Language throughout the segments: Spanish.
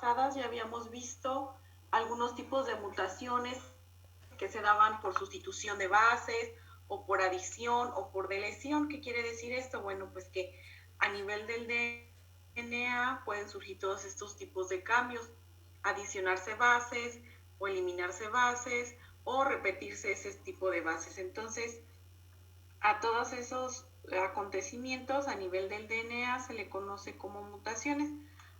pasadas ya habíamos visto algunos tipos de mutaciones que se daban por sustitución de bases o por adición o por deleción. ¿Qué quiere decir esto? Bueno, pues que a nivel del DNA pueden surgir todos estos tipos de cambios, adicionarse bases o eliminarse bases o repetirse ese tipo de bases. Entonces, a todos esos acontecimientos a nivel del DNA se le conoce como mutaciones.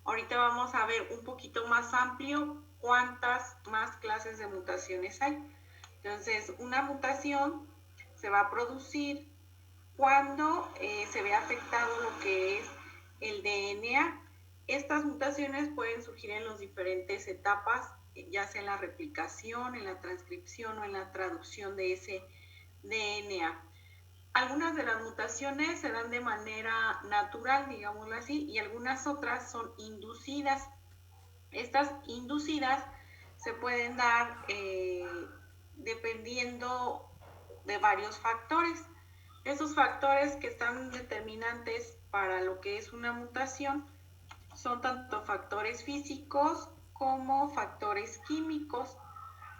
Ahorita vamos a ver un poquito más amplio cuántas más clases de mutaciones hay. Entonces, una mutación se va a producir cuando se ve afectado lo que es el DNA. Estas mutaciones pueden surgir en las diferentes etapas, ya sea en la replicación, en la transcripción o en la traducción de ese DNA. Algunas de las mutaciones se dan de manera natural, digámoslo así, y algunas otras son inducidas. Estas inducidas se pueden dar dependiendo de varios factores. Esos factores que están determinantes para lo que es una mutación son tanto factores físicos como factores químicos.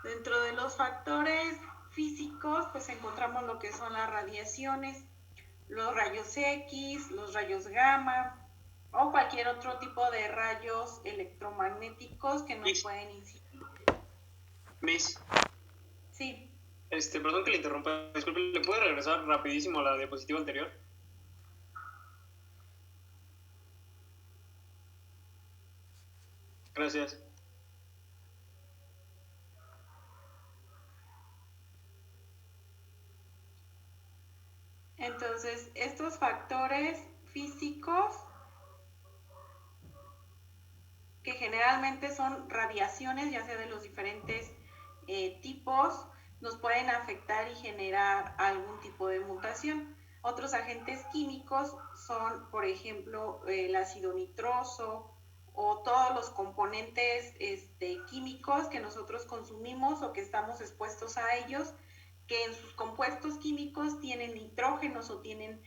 Dentro de los factores físicos, pues encontramos lo que son las radiaciones, los rayos X, los rayos gamma o cualquier otro tipo de rayos electromagnéticos que nos pueden incidir. Miss. Sí. Perdón que le interrumpa, disculpe, ¿le puede regresar rapidísimo a la diapositiva anterior? Gracias. Entonces, estos factores físicos, que generalmente son radiaciones, ya sea de los diferentes tipos, nos pueden afectar y generar algún tipo de mutación. Otros agentes químicos son, por ejemplo, el ácido nitroso o todos los componentes químicos que nosotros consumimos o que estamos expuestos a ellos, que en sus compuestos químicos tienen nitrógenos o tienen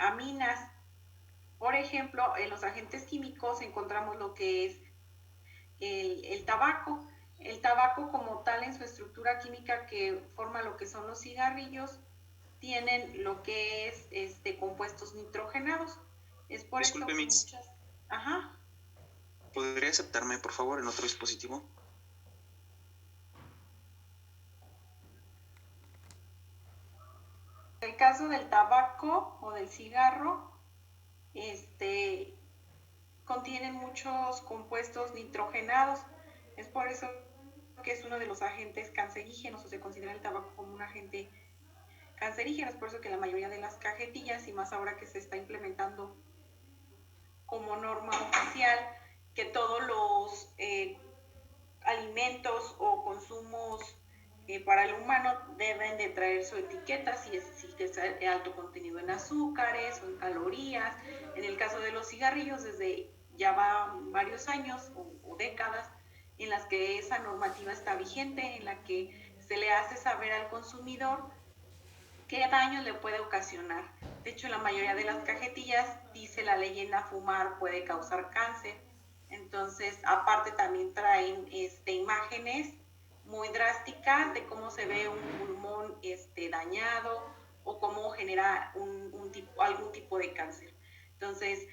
aminas. Por ejemplo, en los agentes químicos encontramos lo que es el tabaco. El tabaco como tal en su estructura química que forma lo que son los cigarrillos, tienen lo que es compuestos nitrogenados. Es por Disculpe, eso que Mix. muchas... Ajá. ¿Podría aceptarme, por favor, en otro dispositivo? En el caso del tabaco o del cigarro, contienen muchos compuestos nitrogenados. Es por eso que es uno de los agentes cancerígenos, o se considera el tabaco como un agente cancerígeno. Es por eso que la mayoría de las cajetillas, y más ahora que se está implementando como norma oficial, que todos los alimentos o consumos para el humano deben de traer su etiqueta, si es de alto contenido en azúcares o en calorías. En el caso de los cigarrillos, desde ya va varios años o décadas en las que esa normativa está vigente, en la que se le hace saber al consumidor qué daño le puede ocasionar. De hecho, la mayoría de las cajetillas dice la leyenda: fumar puede causar cáncer. Entonces, aparte también traen imágenes muy drásticas de cómo se ve un pulmón dañado o cómo genera algún tipo de cáncer. Entonces,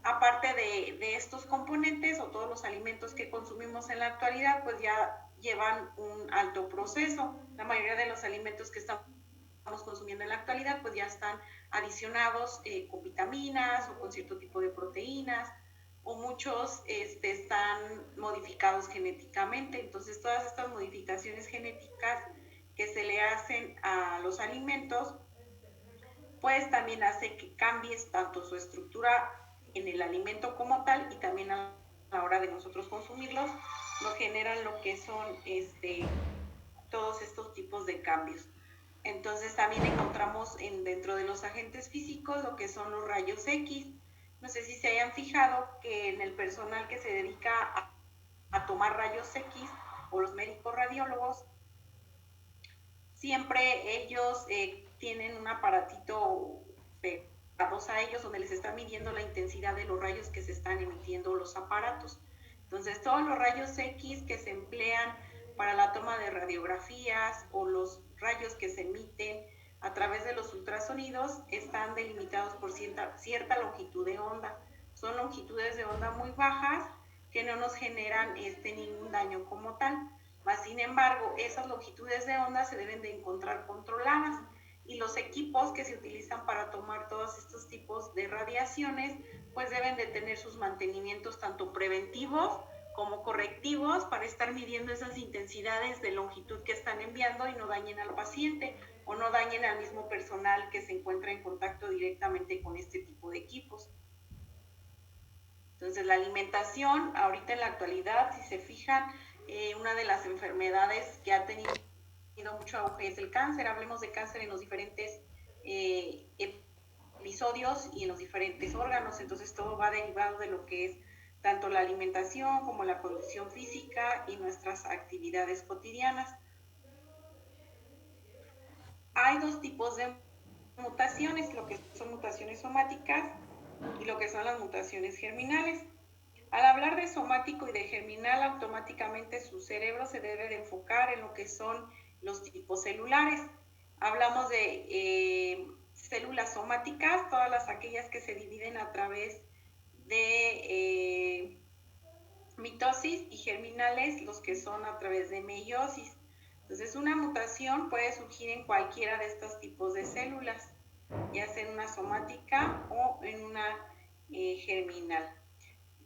aparte de estos componentes o todos los alimentos que consumimos en la actualidad, pues ya llevan un alto proceso. La mayoría de los alimentos que estamos consumiendo en la actualidad pues ya están adicionados con vitaminas o con cierto tipo de proteínas, o muchos están modificados genéticamente. Entonces todas estas modificaciones genéticas que se le hacen a los alimentos pues también hace que cambies tanto su estructura en el alimento como tal, y también a la hora de nosotros consumirlos nos generan lo que son todos estos tipos de cambios. Entonces también encontramos dentro de los agentes físicos lo que son los rayos X. No sé si se hayan fijado que en el personal que se dedica a tomar rayos X, o los médicos radiólogos, siempre ellos tienen un aparatito pegados a ellos donde les está midiendo la intensidad de los rayos que se están emitiendo los aparatos. Entonces, todos los rayos X que se emplean para la toma de radiografías o los rayos que se emiten a través de los ultrasonidos están delimitados por cierta longitud de onda. Son longitudes de onda muy bajas que no nos generan ningún daño como tal. Mas, sin embargo, esas longitudes de onda se deben de encontrar controladas y los equipos que se utilizan para tomar todos estos tipos de radiaciones pues deben de tener sus mantenimientos tanto preventivos como correctivos para estar midiendo esas intensidades de longitud que están enviando y no dañen al paciente o no dañen al mismo personal que se encuentra en contacto directamente con este tipo de equipos. Entonces, la alimentación, ahorita en la actualidad, si se fijan, una de las enfermedades que ha tenido mucho auge es el cáncer. Hablemos de cáncer en los diferentes episodios y en los diferentes órganos. Entonces, todo va derivado de lo que es tanto la alimentación como la condición física y nuestras actividades cotidianas. Hay dos tipos de mutaciones, lo que son mutaciones somáticas y lo que son las mutaciones germinales. Al hablar de somático y de germinal, automáticamente su cerebro se debe de enfocar en lo que son los tipos celulares. Hablamos de células somáticas, todas aquellas que se dividen a través de mitosis, y germinales, los que son a través de meiosis. Entonces, una mutación puede surgir en cualquiera de estos tipos de células, ya sea en una somática o en una germinal.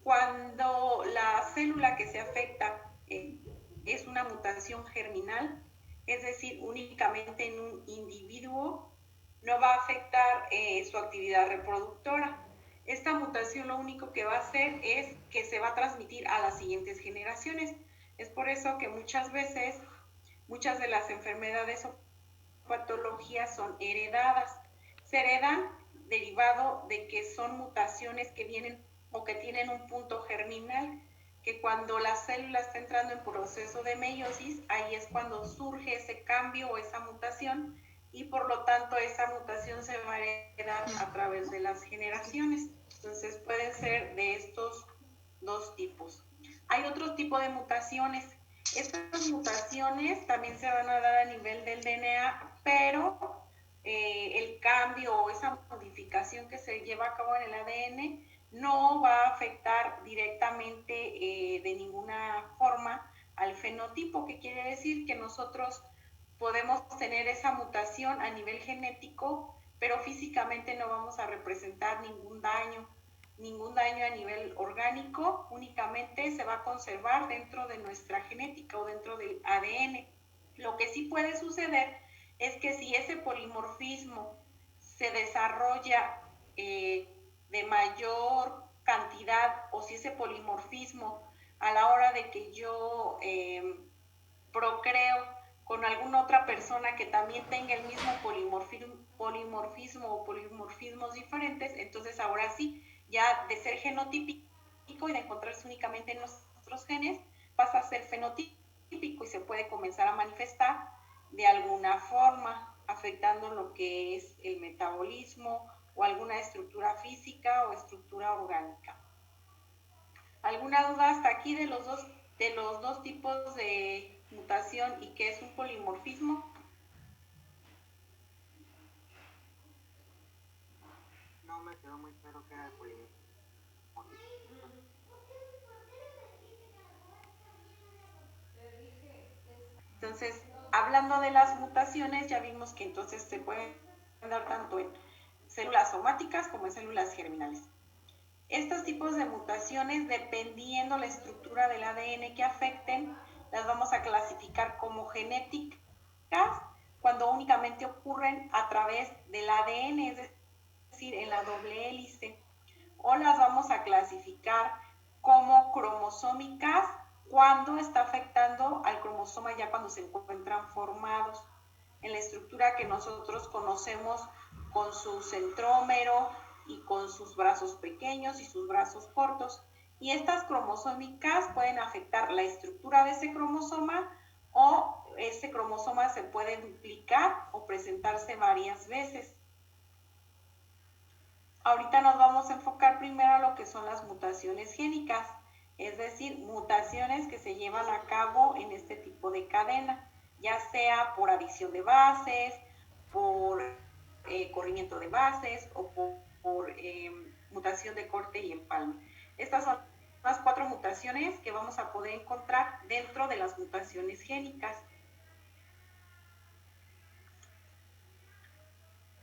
Cuando la célula que se afecta es una mutación germinal, es decir, únicamente en un individuo, no va a afectar su actividad reproductora. Esta mutación lo único que va a hacer es que se va a transmitir a las siguientes generaciones. Es por eso que muchas veces, muchas de las enfermedades o patologías son heredadas. Se heredan derivado de que son mutaciones que vienen o que tienen un punto germinal, que cuando la célula está entrando en proceso de meiosis, ahí es cuando surge ese cambio o esa mutación, y por lo tanto esa mutación se va a heredar a través de las generaciones. Entonces pueden ser de estos dos tipos. Hay otro tipo de mutaciones. Estas mutaciones también se van a dar a nivel del DNA, pero el cambio o esa modificación que se lleva a cabo en el ADN no va a afectar directamente de ninguna forma al fenotipo, que quiere decir que nosotros podemos tener esa mutación a nivel genético, pero físicamente no vamos a representar ningún daño a nivel orgánico, únicamente se va a conservar dentro de nuestra genética o dentro del ADN. Lo que sí puede suceder es que si ese polimorfismo se desarrolla de mayor cantidad, o si ese polimorfismo a la hora de que yo procreo con alguna otra persona que también tenga el mismo polimorfismo o polimorfismos diferentes, entonces ahora sí, ya de ser genotípico y de encontrarse únicamente en nuestros genes, pasa a ser fenotípico y se puede comenzar a manifestar de alguna forma, afectando lo que es el metabolismo o alguna estructura física o estructura orgánica. ¿Alguna duda hasta aquí de los dos tipos de mutación y qué es un polimorfismo? No me quedó muy claro qué era el polimorfismo. Entonces, hablando de las mutaciones, ya vimos que entonces se pueden dar tanto en células somáticas como en células germinales. Estos tipos de mutaciones, dependiendo la estructura del ADN que afecten, las vamos a clasificar como genéticas cuando únicamente ocurren a través del ADN, es decir, en la doble hélice, o las vamos a clasificar como cromosómicas cuando está afectando al cromosoma ya cuando se encuentran formados en la estructura que nosotros conocemos con su centrómero y con sus brazos pequeños y sus brazos cortos. Y estas cromosómicas pueden afectar la estructura de ese cromosoma, o ese cromosoma se puede duplicar o presentarse varias veces. Ahorita nos vamos a enfocar primero a lo que son las mutaciones génicas. es decir, mutaciones que se llevan a cabo en este tipo de cadena, ya sea por adición de bases, por corrimiento de bases o por mutación de corte y empalme. Estas son las 4 mutaciones que vamos a poder encontrar dentro de las mutaciones génicas.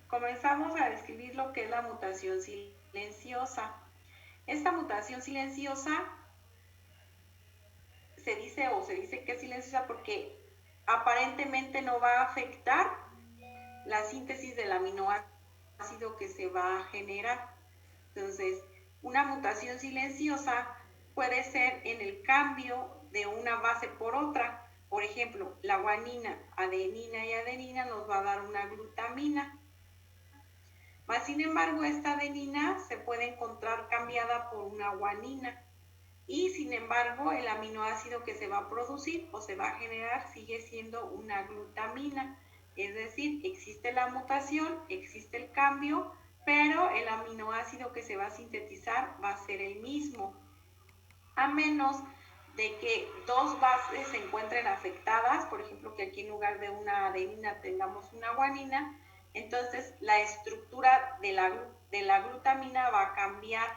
Comenzamos a describir lo que es la mutación silenciosa. Esta mutación silenciosa se dice que es silenciosa porque aparentemente no va a afectar la síntesis del aminoácido que se va a generar. Entonces, una mutación silenciosa puede ser en el cambio de una base por otra. Por ejemplo, la guanina, adenina y adenina nos va a dar una glutamina. Mas, sin embargo, esta adenina se puede encontrar cambiada por una guanina. Y, sin embargo, el aminoácido que se va a producir o se va a generar sigue siendo una glutamina. Es decir, existe la mutación, existe el cambio, pero el aminoácido que se va a sintetizar va a ser el mismo, a menos de que 2 bases se encuentren afectadas, por ejemplo, que aquí en lugar de una adenina tengamos una guanina, entonces la estructura de la glutamina va a cambiar,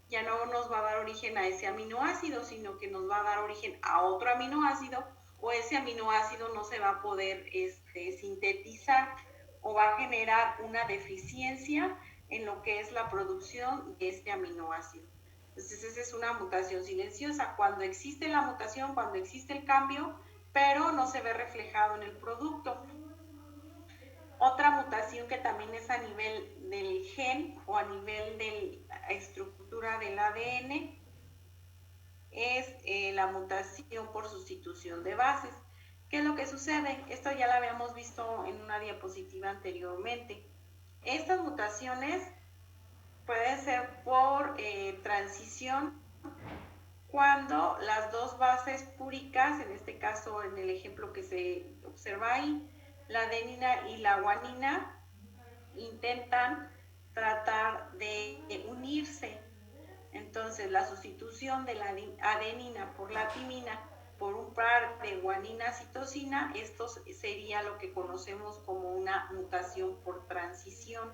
ya no nos va a dar origen a ese aminoácido, sino que nos va a dar origen a otro aminoácido, o ese aminoácido no se va a poder sintetizar o va a generar una deficiencia en lo que es la producción de este aminoácido. Entonces esa es una mutación silenciosa, cuando existe la mutación, cuando existe el cambio, pero no se ve reflejado en el producto. Otra mutación que también es a nivel del gen o a nivel de la estructura del ADN es la mutación por sustitución de bases. ¿Qué es lo que sucede? Esto ya lo habíamos visto en una diapositiva anteriormente. Estas mutaciones pueden ser por transición cuando las 2 bases púricas, en este caso en el ejemplo que se observa ahí, la adenina y la guanina, intentan tratar de unirse. Entonces, la sustitución de la adenina por la timina por un par de guanina-citosina, esto sería lo que conocemos como una mutación por transición.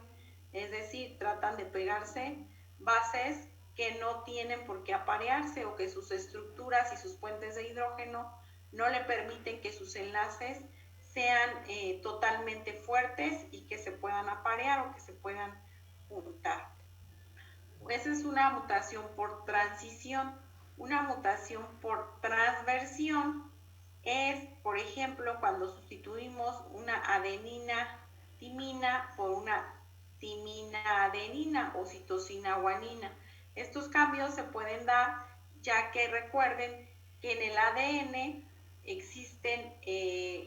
Es decir, tratan de pegarse bases que no tienen por qué aparearse o que sus estructuras y sus puentes de hidrógeno no le permiten que sus enlaces sean totalmente fuertes y que se puedan aparear o que se puedan juntar. Esa es una mutación por transición. Una mutación por transversión es, por ejemplo, cuando sustituimos una adenina-timina por una timina-adenina o citosina-guanina. Estos cambios se pueden dar ya que recuerden que en el ADN existen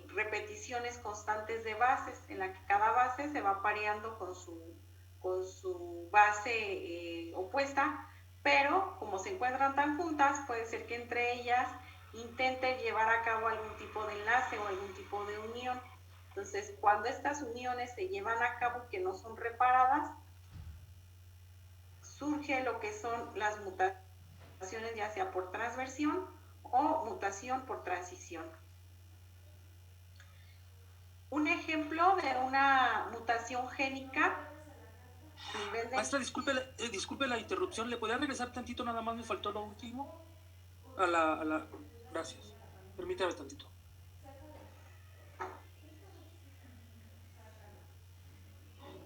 repeticiones constantes de bases, en la que cada base se va apareando con su base opuesta, pero como se encuentran tan juntas, puede ser que entre ellas intenten llevar a cabo algún tipo de enlace o algún tipo de unión. Entonces, cuando estas uniones se llevan a cabo que no son reparadas, surge lo que son las mutaciones, ya sea por transversión o mutación por transición. Un ejemplo de una mutación génica. Maestra, disculpe la interrupción. ¿Le podría regresar tantito? Nada más me faltó lo último. Gracias. Permítame tantito.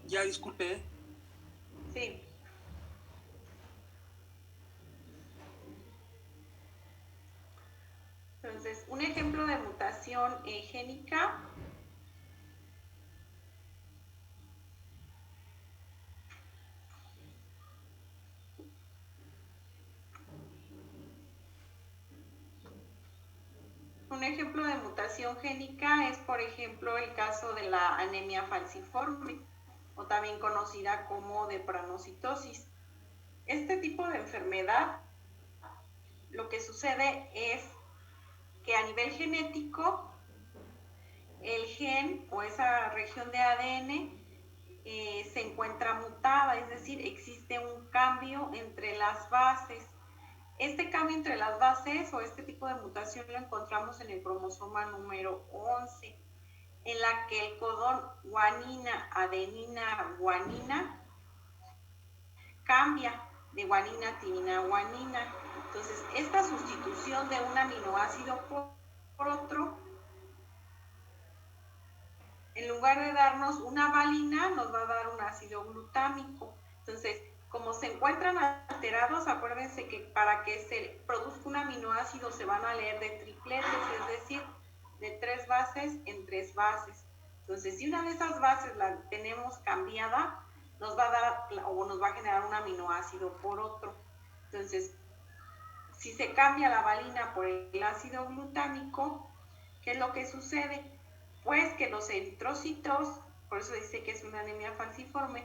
Ya, disculpe, ¿eh? Sí. Entonces, un ejemplo de mutación génica es, por ejemplo, el caso de la anemia falciforme, o también conocida como drepanocytosis. Este tipo de enfermedad, lo que sucede es que a nivel genético, el gen o esa región de ADN se encuentra mutada, es decir, existe un cambio entre las bases. Este cambio entre las bases o este tipo de mutación lo encontramos en el cromosoma número 11, en la que el codón guanina, adenina, guanina cambia de guanina, timina, guanina. Entonces, esta sustitución de un aminoácido por otro, en lugar de darnos una valina, nos va a dar un ácido glutámico. Entonces, como se encuentran alterados, acuérdense que para que se produzca un aminoácido se van a leer de tripletes, es decir, de 3 bases en 3 bases. Entonces, si una de esas bases la tenemos cambiada, nos va a dar o nos va a generar un aminoácido por otro. Entonces, si se cambia la valina por el ácido glutámico, ¿qué es lo que sucede? Pues que los eritrocitos, por eso dice que es una anemia falciforme,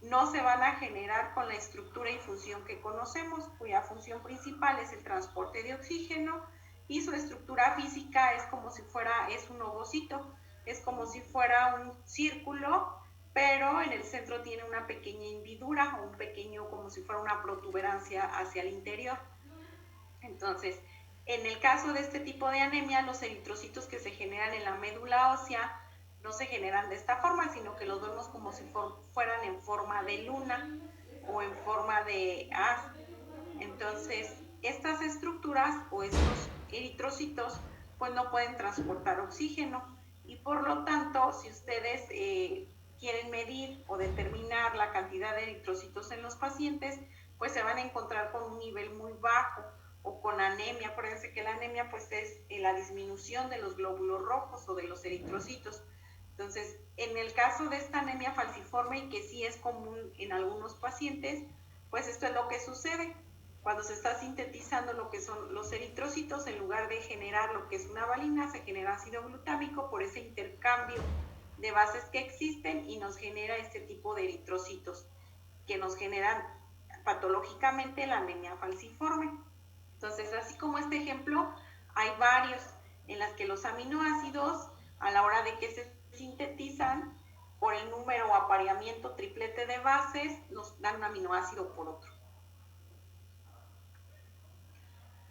no se van a generar con la estructura y función que conocemos, cuya función principal es el transporte de oxígeno y su estructura física es como si fuera, es un ovocito, es como si fuera un círculo, pero en el centro tiene una pequeña hendidura o un pequeño, como si fuera una protuberancia hacia el interior. Entonces, en el caso de este tipo de anemia, los eritrocitos que se generan en la médula ósea no se generan de esta forma, sino que los vemos como si fueran en forma de luna o en forma de haz. Entonces, estas estructuras o estos eritrocitos pues no pueden transportar oxígeno y por lo tanto, si ustedes quieren medir o determinar la cantidad de eritrocitos en los pacientes, pues se van a encontrar con un nivel muy bajo o con anemia. Acuérdense que la anemia pues es la disminución de los glóbulos rojos o de los eritrocitos. Entonces, en el caso de esta anemia falciforme, y que sí es común en algunos pacientes, pues esto es lo que sucede. Cuando se está sintetizando lo que son los eritrocitos, en lugar de generar lo que es una valina, se genera ácido glutámico por ese intercambio de bases que existen y nos genera este tipo de eritrocitos que nos generan patológicamente la anemia falciforme. Entonces, así como este ejemplo, hay varios en las que los aminoácidos, a la hora de que se sintetizan, por el número o apareamiento triplete de bases, nos dan un aminoácido por otro.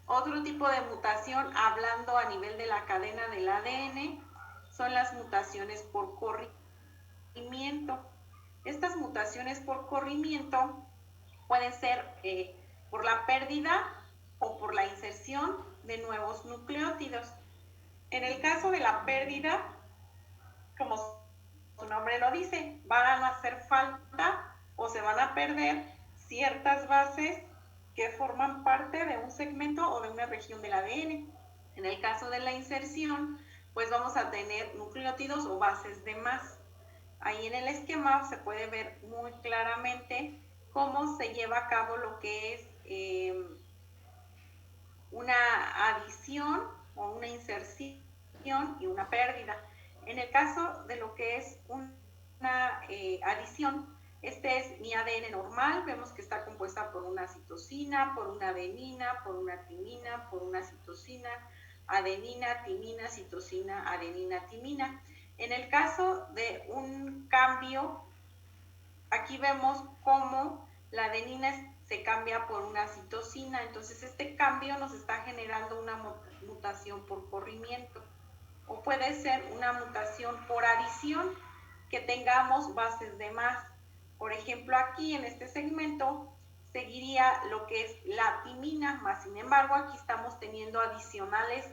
Otro tipo de mutación, hablando a nivel de la cadena del ADN, son las mutaciones por corrimiento. Estas mutaciones por corrimiento pueden ser por la pérdida o por la inserción de nuevos nucleótidos. En el caso de la pérdida, como su nombre lo dice, van a hacer falta o se van a perder ciertas bases que forman parte de un segmento o de una región del ADN. En el caso de la inserción, pues vamos a tener nucleótidos o bases de más. Ahí en el esquema se puede ver muy claramente cómo se lleva a cabo lo que es una adición o una inserción y una pérdida. En el caso de lo que es una adición, este es mi ADN normal, vemos que está compuesta por una citosina, por una adenina, por una timina, por una citosina, adenina, timina, citosina, adenina, timina. En el caso de un cambio, aquí vemos cómo la adenina se cambia por una citosina, entonces este cambio nos está generando una mutación por corrimiento, o puede ser una mutación por adición, que tengamos bases de más. Por ejemplo, aquí en este segmento seguiría lo que es la timina, más sin embargo aquí estamos teniendo adicionales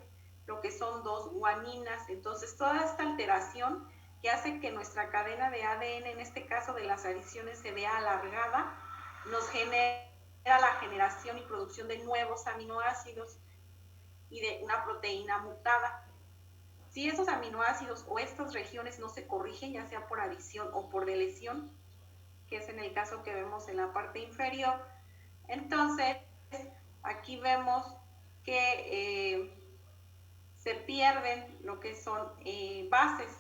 lo que son 2 guaninas. Entonces toda esta alteración que hace que nuestra cadena de ADN, en este caso de las adiciones, se vea alargada, nos genera la generación y producción de nuevos aminoácidos y de una proteína mutada. Si esos aminoácidos o estas regiones no se corrigen, ya sea por adición o por deleción, que es en el caso que vemos en la parte inferior, entonces aquí vemos que se pierden lo que son bases.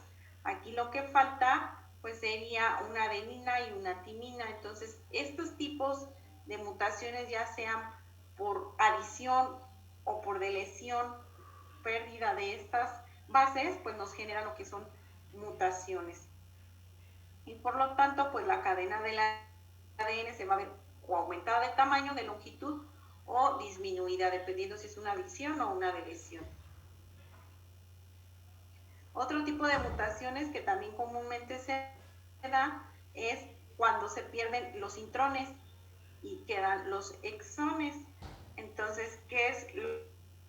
Aquí lo que falta pues sería una adenina y una timina. Entonces estos tipos de mutaciones, ya sean por adición o por deleción, pérdida de estas bases, pues nos generan lo que son mutaciones. Y por lo tanto, pues la cadena del ADN se va a ver o aumentada de tamaño, de longitud, o disminuida, dependiendo si es una adición o una deleción. Otro tipo de mutaciones que también comúnmente se da es cuando se pierden los intrones y quedan los exones. Entonces, ¿qué es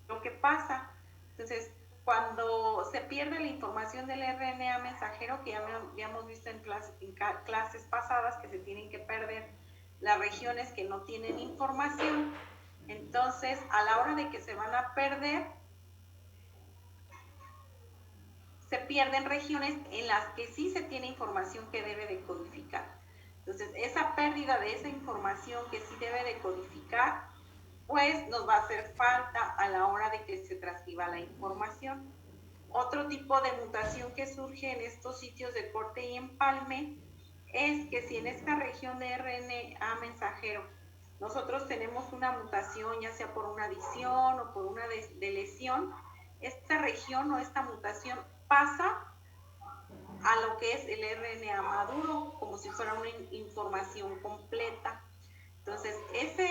lo que pasa? Entonces, cuando se pierde la información del RNA mensajero, que ya habíamos visto en clases pasadas que se tienen que perder las regiones que no tienen información, entonces a la hora de que se van a perder, se pierden regiones en las que sí se tiene información que debe de codificar. Entonces, esa pérdida de esa información que sí debe de codificar, pues nos va a hacer falta a la hora de que se transcriba la información. Otro tipo de mutación que surge en estos sitios de corte y empalme es que si en esta región de RNA mensajero nosotros tenemos una mutación, ya sea por una adición o por una deleción, esta región o esta mutación pasa a lo que es el RNA maduro, como si fuera una información completa. Entonces, esa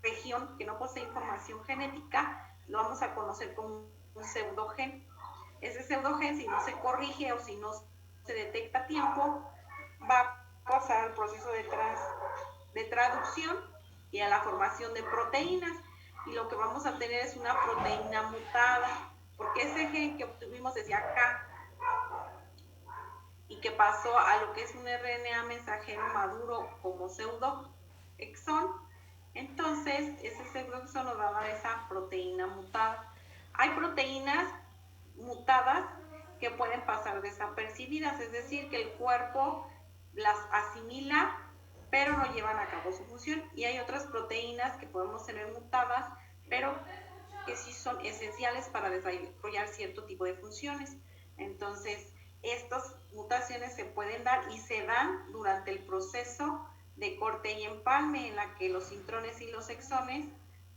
región que no posee información genética, lo vamos a conocer como un pseudogen. Ese pseudogen, si no se corrige o si no se detecta a tiempo, va a pasar al proceso de traducción y a la formación de proteínas. Y lo que vamos a tener es una proteína mutada, porque ese gen que obtuvimos desde acá y que pasó a lo que es un RNA mensajero maduro como pseudoexón, entonces ese pseudoexón nos va a dar esa proteína mutada. Hay proteínas mutadas que pueden pasar desapercibidas, es decir, que el cuerpo las asimila, pero no llevan a cabo su función. Y hay otras proteínas que podemos tener mutadas, pero que sí son esenciales para desarrollar cierto tipo de funciones. Entonces, estas mutaciones se pueden dar y se dan durante el proceso de corte y empalme, en la que los intrones y los exones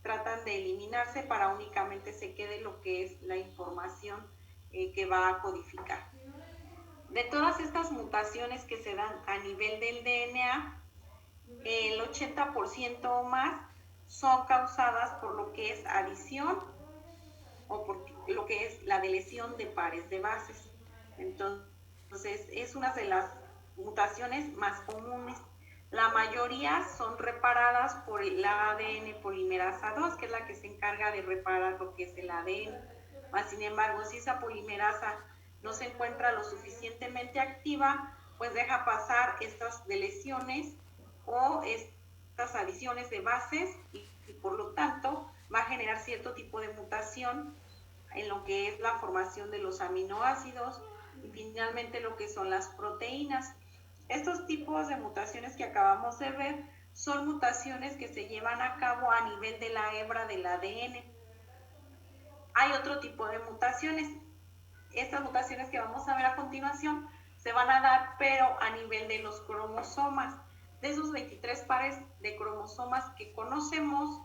tratan de eliminarse para únicamente se quede lo que es la información que va a codificar. De todas estas mutaciones que se dan a nivel del DNA, el 80% o más son causadas por lo que es adición o por lo que es la deleción de pares de bases. Entonces, es una de las mutaciones más comunes. La mayoría son reparadas por la ADN polimerasa 2, que es la que se encarga de reparar lo que es el ADN. Sin embargo, si esa polimerasa no se encuentra lo suficientemente activa, pues deja pasar estas deleciones o estas adiciones de bases y por lo tanto va a generar cierto tipo de mutación en lo que es la formación de los aminoácidos y finalmente lo que son las proteínas. Estos tipos de mutaciones que acabamos de ver son mutaciones que se llevan a cabo a nivel de la hebra del ADN. Hay otro tipo de mutaciones. Estas mutaciones que vamos a ver a continuación se van a dar, pero a nivel de los cromosomas. De esos 23 pares de cromosomas que conocemos,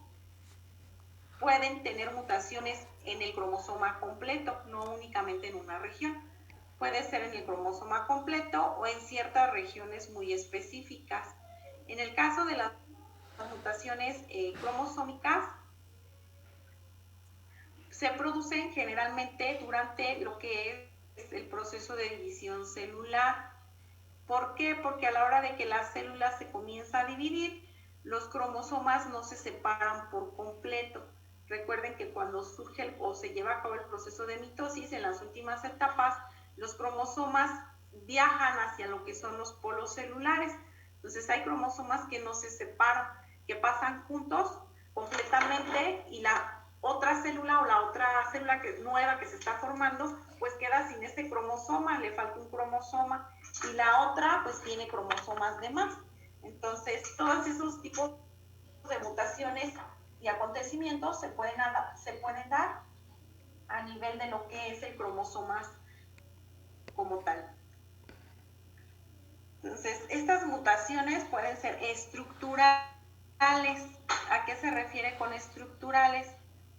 pueden tener mutaciones en el cromosoma completo, no únicamente en una región. Puede ser en el cromosoma completo o en ciertas regiones muy específicas. En el caso de las mutaciones cromosómicas, se producen generalmente durante lo que es el proceso de división celular. ¿Por qué? Porque a la hora de que la célula se comienza a dividir, los cromosomas no se separan por completo. Recuerden que cuando surge o se lleva a cabo el proceso de mitosis, en las últimas etapas, los cromosomas viajan hacia lo que son los polos celulares. Entonces hay cromosomas que no se separan, que pasan juntos completamente y la otra célula o la otra célula nueva que se está formando, pues queda sin este cromosoma, le falta un cromosoma y la otra pues tiene cromosomas de más. Entonces todos esos tipos de mutaciones y acontecimientos se pueden dar a nivel de lo que es el cromosoma como tal. Entonces, estas mutaciones pueden ser estructurales. ¿A qué se refiere con estructurales?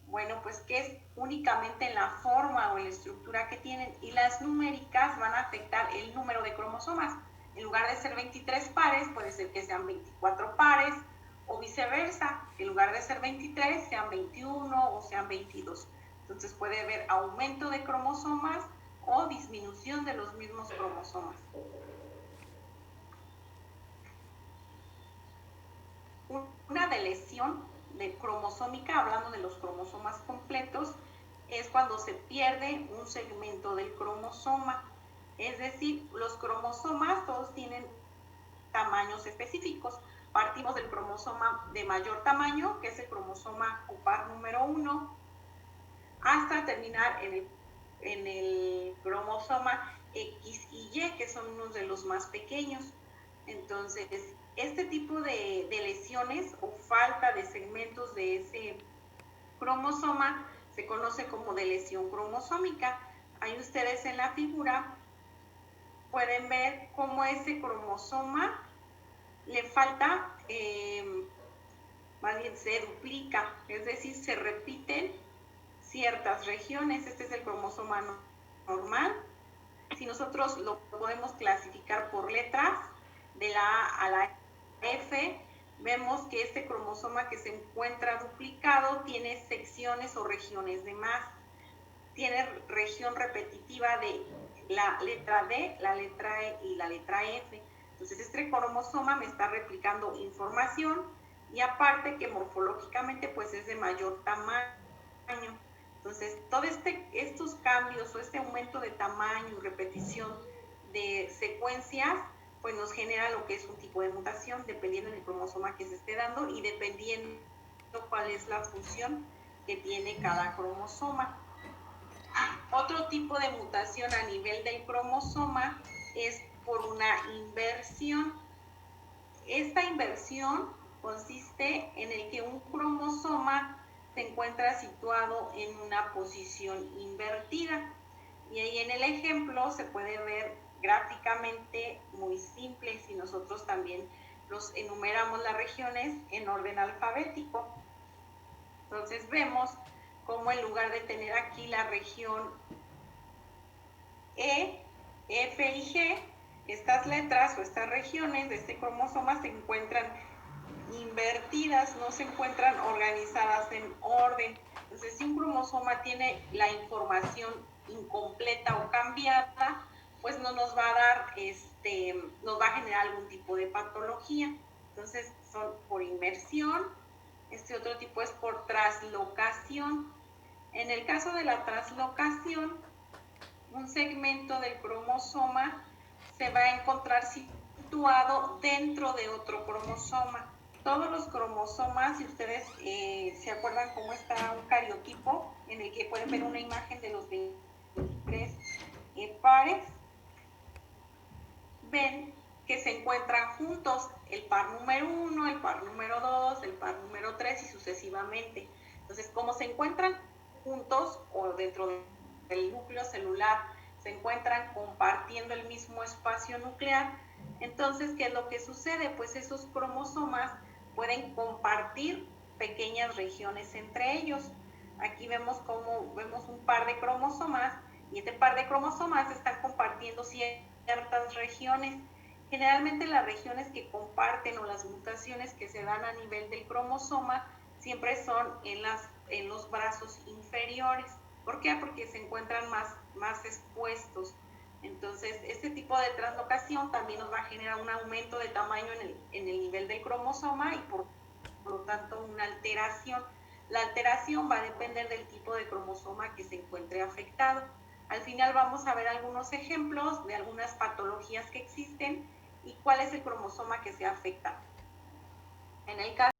Bueno, pues que es únicamente en la forma o en la estructura que tienen, y las numéricas van a afectar el número de cromosomas. En lugar de ser 23 pares, puede ser que sean 24 pares o viceversa, que en lugar de ser 23 sean 21 o sean 22. Entonces puede haber aumento de cromosomas o disminución de los mismos cromosomas. Una deleción de cromosómica, hablando de los cromosomas completos, es cuando se pierde un segmento del cromosoma. Es decir, los cromosomas todos tienen tamaños específicos. Partimos del cromosoma de mayor tamaño, que es el cromosoma o par número 1, hasta terminar en el cromosoma X y Y, que son unos de los más pequeños. Entonces, este tipo de lesiones o falta de segmentos de ese cromosoma se conoce como de lesión cromosómica. Ahí ustedes en la figura pueden ver cómo ese cromosoma le falta, más bien se duplica, es decir, se repiten ciertas regiones. Este es el cromosoma normal. Si nosotros lo podemos clasificar por letras, de la A a la F, vemos que este cromosoma que se encuentra duplicado tiene secciones o regiones de más. Tiene región repetitiva de la letra D, la letra E y la letra F. Entonces, este cromosoma me está replicando información y aparte que morfológicamente pues es de mayor tamaño. Entonces, todos estos cambios o este aumento de tamaño y repetición de secuencias pues nos genera lo que es un tipo de mutación dependiendo del cromosoma que se esté dando y dependiendo cuál es la función que tiene cada cromosoma. Otro tipo de mutación a nivel del cromosoma es por una inversión. Esta inversión consiste en el que un cromosoma se encuentra situado en una posición invertida. Y ahí en el ejemplo se puede ver gráficamente muy simple si nosotros también los enumeramos las regiones en orden alfabético. Entonces vemos cómo en lugar de tener aquí la región E, F y G, estas letras o estas regiones de este cromosoma se encuentran invertidas, no se encuentran organizadas en orden. Entonces, si un cromosoma tiene la información incompleta o cambiada, pues no nos va a dar, nos va a generar algún tipo de patología. Entonces, son por inversión. Este otro tipo es por traslocación. En el caso de la traslocación, un segmento del cromosoma se va a encontrar situado dentro de otro cromosoma. Todos los cromosomas, si ustedes se acuerdan cómo está un cariotipo, en el que pueden ver una imagen de los 23 pares, ven que se encuentran juntos el par número 1, el par número 2, el par número 3 y sucesivamente. Entonces, como se encuentran juntos o dentro del núcleo celular, se encuentran compartiendo el mismo espacio nuclear, entonces, ¿qué es lo que sucede? Pues esos cromosomas pueden compartir pequeñas regiones entre ellos. Aquí vemos un par de cromosomas y este par de cromosomas están compartiendo ciertas regiones. Generalmente las regiones que comparten o las mutaciones que se dan a nivel del cromosoma siempre son en los brazos inferiores. ¿Por qué? Porque se encuentran más expuestos. Entonces, este tipo de translocación también nos va a generar un aumento de tamaño en el nivel del cromosoma y por lo tanto una alteración. La alteración va a depender del tipo de cromosoma que se encuentre afectado. Al final vamos a ver algunos ejemplos de algunas patologías que existen y cuál es el cromosoma que se afecta. En el caso